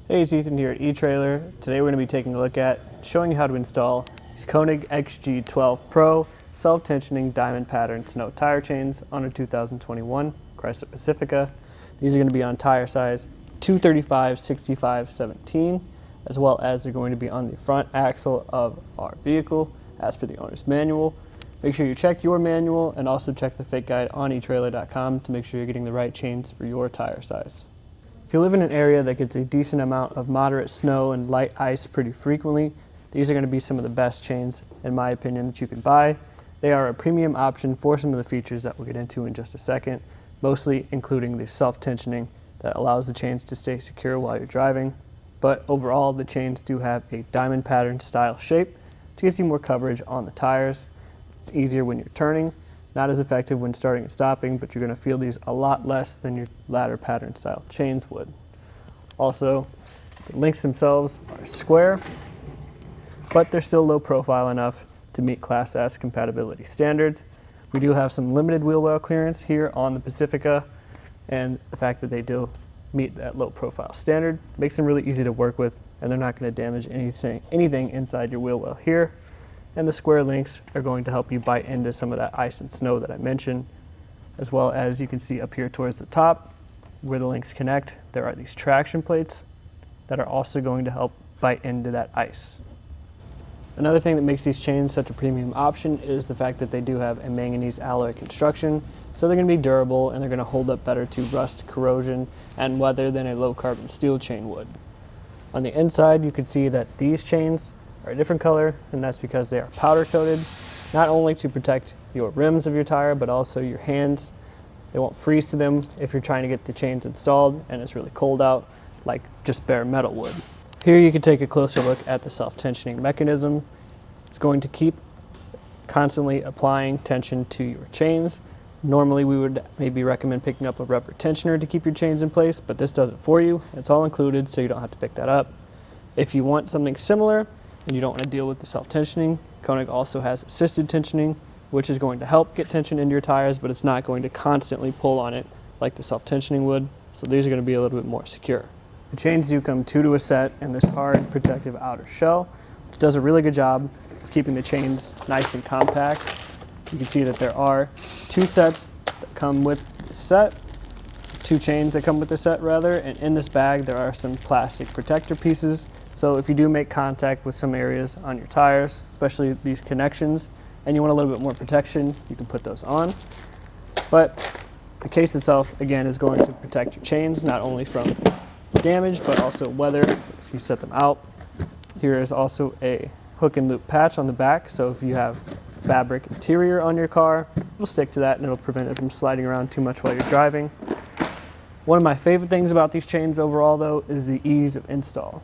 Hey, it's Ethan here at eTrailer. Today we're going to be taking a look at showing you how to install these Konig XG 12 Pro self-tensioning diamond pattern snow tire chains on a 2021 Chrysler Pacifica. These are going to be on tire size 235, 65, 17, as well as they're going to be on the front axle of our vehicle as per the owner's manual. Make sure you check your manual and also check the fit guide on etrailer.com to make sure you're getting the right chains for your tire size. If you live in an area that gets a decent amount of moderate snow and light ice pretty frequently, these are going to be some of the best chains, in my opinion, that you can buy. They are a premium option for some of the features that we'll get into in just a second, mostly including the self-tensioning that allows the chains to stay secure while you're driving. But overall, the chains do have a diamond pattern style shape to give you more coverage on the tires. It's easier when you're turning. Not as effective when starting and stopping, but you're going to feel these a lot less than your ladder pattern style chains would. Also, the links themselves are square, but they're still low profile enough to meet Class S compatibility standards. We do have some limited wheel well clearance here on the Pacifica, and the fact that they do meet that low profile standard makes them really easy to work with, and they're not going to damage anything inside your wheel well here. And the square links are going to help you bite into some of that ice and snow that I mentioned, as well as you can see up here towards the top where the links connect, there are these traction plates that are also going to help bite into that ice. Another thing that makes these chains such a premium option is the fact that they do have a manganese alloy construction, so they're going to be durable and they're going to hold up better to rust, corrosion, and weather than a low carbon steel chain would. On the inside, you can see that these chains are a different color, and that's because they are powder coated, not only to protect your rims of your tire, but also your hands. They won't freeze to them if you're trying to get the chains installed and it's really cold out, like just bare metal would. Here you can take a closer look at the self-tensioning mechanism. It's going to keep constantly applying tension to your chains. Normally we would maybe recommend picking up a rubber tensioner to keep your chains in place, but this does it for you. It's all included, so you don't have to pick that up. If you want something similar, and you don't want to deal with the self-tensioning, Konig also has assisted tensioning, which is going to help get tension into your tires, but it's not going to constantly pull on it like the self-tensioning would, so these are going to be a little bit more secure. The chains do come two to a set in this hard protective outer shell, which does a really good job of keeping the chains nice and compact. You can see that there are two sets that come with the set, two chains that come with the set rather, and in this bag there are some plastic protector pieces. So if you do make contact with some areas on your tires, especially these connections, and you want a little bit more protection, you can put those on. But the case itself, again, is going to protect your chains, not only from damage, but also weather if you set them out. Here is also a hook and loop patch on the back, so if you have fabric interior on your car, it'll stick to that and it'll prevent it from sliding around too much while you're driving. One of my favorite things about these chains overall, though, is the ease of install.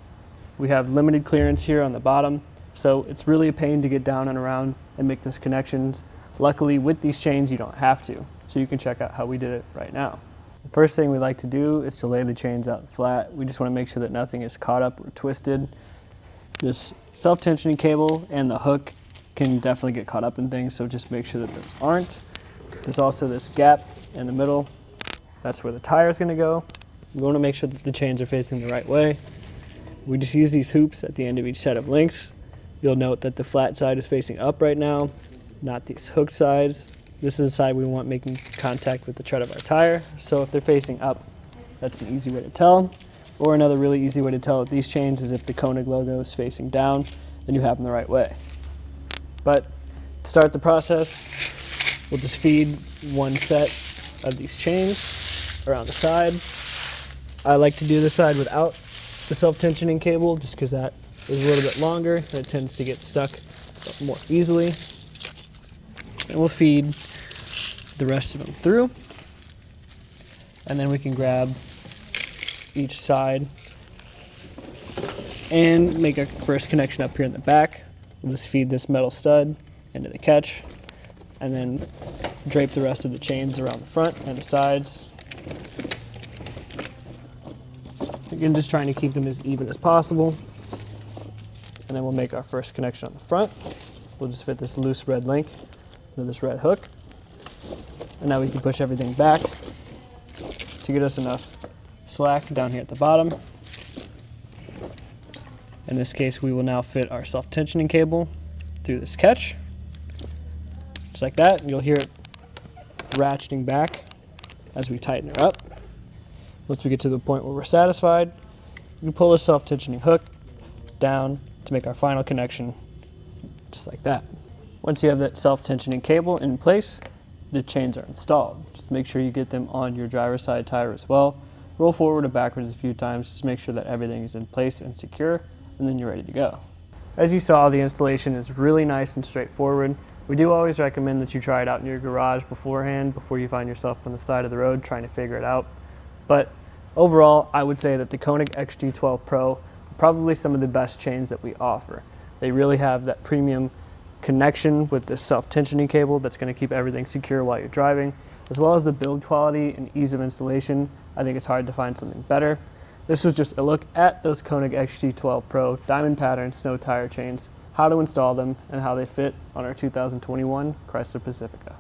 We have limited clearance here on the bottom, so it's really a pain to get down and around and make those connections. Luckily, with these chains, you don't have to, so you can check out how we did it right now. The first thing we like to do is to lay the chains out flat. We just want to make sure that nothing is caught up or twisted. This self-tensioning cable and the hook can definitely get caught up in things, so just make sure that those aren't. There's also this gap in the middle. That's where the tire is going to go. We want to make sure that the chains are facing the right way. We just use these hoops at the end of each set of links. You'll note that the flat side is facing up right now, not these hooked sides. This is the side we want making contact with the tread of our tire. So if they're facing up, that's an easy way to tell. Or another really easy way to tell with these chains is if the Konig logo is facing down, then you have them the right way. But to start the process, we'll just feed one set of these chains around the side. I like to do this side without the self-tensioning cable just because that is a little bit longer and it tends to get stuck more easily. And we'll feed the rest of them through, and then we can grab each side and make a first connection up here in the back. We'll just feed this metal stud into the catch and then drape the rest of the chains around the front and the sides. Again, just trying to keep them as even as possible. And then we'll make our first connection on the front. We'll just fit this loose red link into this red hook. And now we can push everything back to get us enough slack down here at the bottom. In this case, we will now fit our self-tensioning cable through this catch, just like that. And you'll hear it ratcheting back as we tighten her up. Once we get to the point where we're satisfied, we pull the self-tensioning hook down to make our final connection, just like that. Once you have that self-tensioning cable in place, the chains are installed. Just make sure you get them on your driver's side tire as well. Roll forward and backwards a few times just to make sure that everything is in place and secure, and then you're ready to go. As you saw, the installation is really nice and straightforward. We do always recommend that you try it out in your garage beforehand, before you find yourself on the side of the road trying to figure it out. But overall, I would say that the Konig XG 12 Pro are probably some of the best chains that we offer. They really have that premium connection with this self-tensioning cable that's going to keep everything secure while you're driving, as well as the build quality and ease of installation. I think it's hard to find something better. This was just a look at those Konig XG 12 Pro diamond pattern snow tire chains, how to install them, and how they fit on our 2021 Chrysler Pacifica.